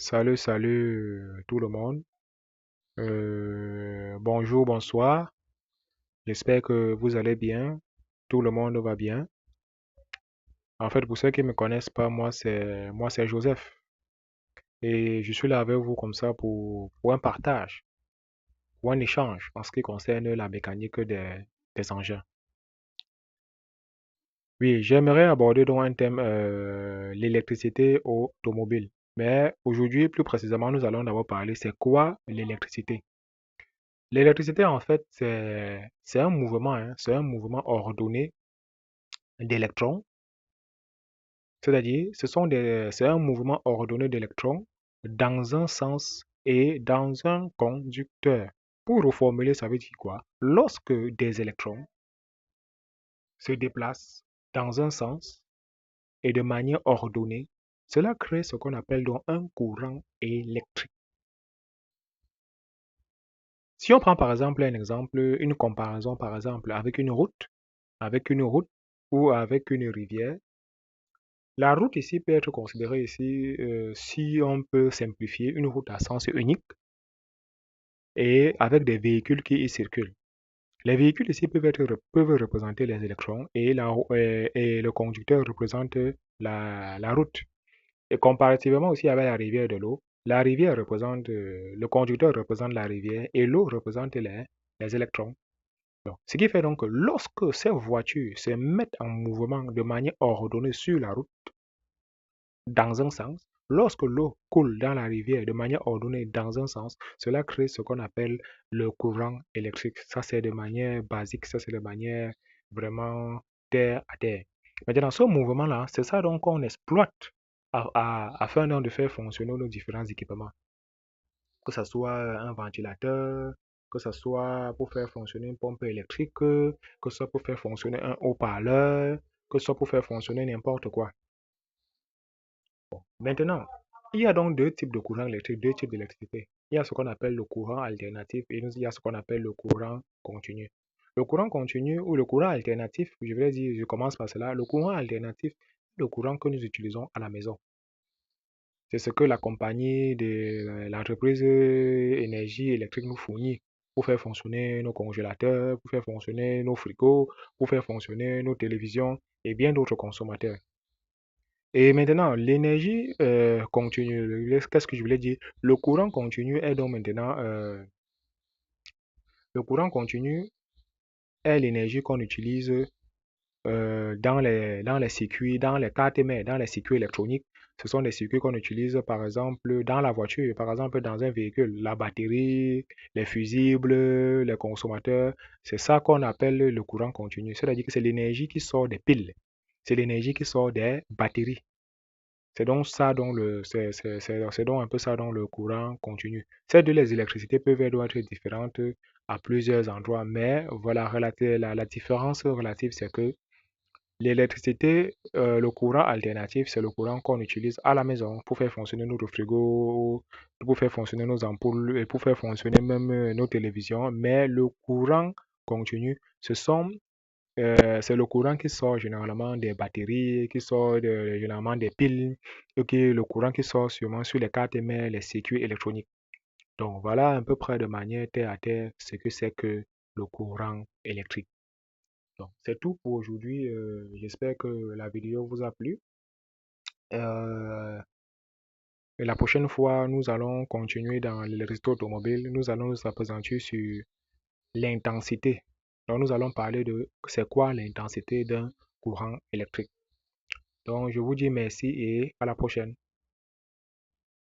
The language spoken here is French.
Salut tout le monde. Bonjour, bonsoir. J'espère que vous allez bien. Tout le monde va bien. En fait, pour ceux qui ne me connaissent pas, moi c'est Joseph. Et je suis là avec vous comme ça pour un partage, pour un échange en ce qui concerne la mécanique des engins. Oui, j'aimerais aborder donc un thème, l'électricité automobile. Mais aujourd'hui, plus précisément, nous allons d'abord parler, c'est quoi l'électricité? L'électricité, en fait, c'est un mouvement, hein, c'est un mouvement ordonné d'électrons. C'est-à-dire, c'est un mouvement ordonné d'électrons dans un sens et dans un conducteur. Pour reformuler, ça veut dire quoi? Lorsque des électrons se déplacent dans un sens et de manière ordonnée, cela crée ce qu'on appelle donc un courant électrique. Si on prend par exemple un exemple, une comparaison par exemple avec une route ou avec une rivière. La route ici peut être considérée ici, si on peut simplifier, une route à sens unique et avec des véhicules qui y circulent. Les véhicules ici peuvent représenter les électrons et le conducteur représente la route. Et comparativement aussi avec la rivière de l'eau, la rivière représente, le conducteur représente la rivière et l'eau représente les électrons. Donc, ce qui fait donc que lorsque ces voitures se mettent en mouvement de manière ordonnée sur la route, dans un sens, lorsque l'eau coule dans la rivière de manière ordonnée dans un sens, cela crée ce qu'on appelle le courant électrique. Ça, c'est de manière basique, ça, c'est de manière vraiment terre à terre. Maintenant, ce mouvement-là, c'est ça donc qu'on exploite afin donc de faire fonctionner nos différents équipements. Que ce soit un ventilateur, que ce soit pour faire fonctionner une pompe électrique, que ce soit pour faire fonctionner un haut-parleur, que ce soit pour faire fonctionner n'importe quoi. Maintenant, il y a donc deux types de courant électrique, deux types d'électricité. Il y a ce qu'on appelle le courant alternatif et il y a ce qu'on appelle le courant continu. Le courant continu ou le courant alternatif, je vais dire, je commence par cela. Le courant alternatif, c'est le courant que nous utilisons à la maison. C'est ce que la compagnie de l'entreprise énergie électrique nous fournit pour faire fonctionner nos congélateurs, pour faire fonctionner nos frigos, pour faire fonctionner nos télévisions et bien d'autres consommateurs. Et maintenant, l'énergie continue, qu'est-ce que je voulais dire? Le courant continu est donc maintenant, le courant continu est l'énergie qu'on utilise dans les circuits, dans les cartes mères, dans les circuits électroniques. Ce sont des circuits qu'on utilise par exemple dans la voiture, par exemple dans un véhicule, la batterie, les fusibles, les consommateurs. C'est ça qu'on appelle le courant continu. C'est-à-dire que c'est l'énergie qui sort des piles, c'est l'énergie qui sort des batteries. C'est donc ça dont c'est donc un peu ça dans le courant continu. Ces deux les électricités peuvent être différentes à plusieurs endroits, mais voilà, la différence relative, c'est que l'électricité, le courant alternatif, c'est le courant qu'on utilise à la maison pour faire fonctionner notre frigo, pour faire fonctionner nos ampoules et pour faire fonctionner même nos télévisions. Mais le courant continu, c'est le courant qui sort généralement des batteries, qui sort généralement des piles, et le courant qui sort sûrement sur les cartes mères, les circuits électroniques. Donc voilà à peu près de manière terre à terre ce que c'est que le courant électrique. Donc c'est tout pour aujourd'hui. J'espère que la vidéo vous a plu. Euh, et la prochaine fois, nous allons continuer dans l'électricité automobile. Nous allons nous appesantir sur l'intensité. Donc nous allons parler de c'est quoi l'intensité d'un courant électrique. Donc, je vous dis merci et à la prochaine.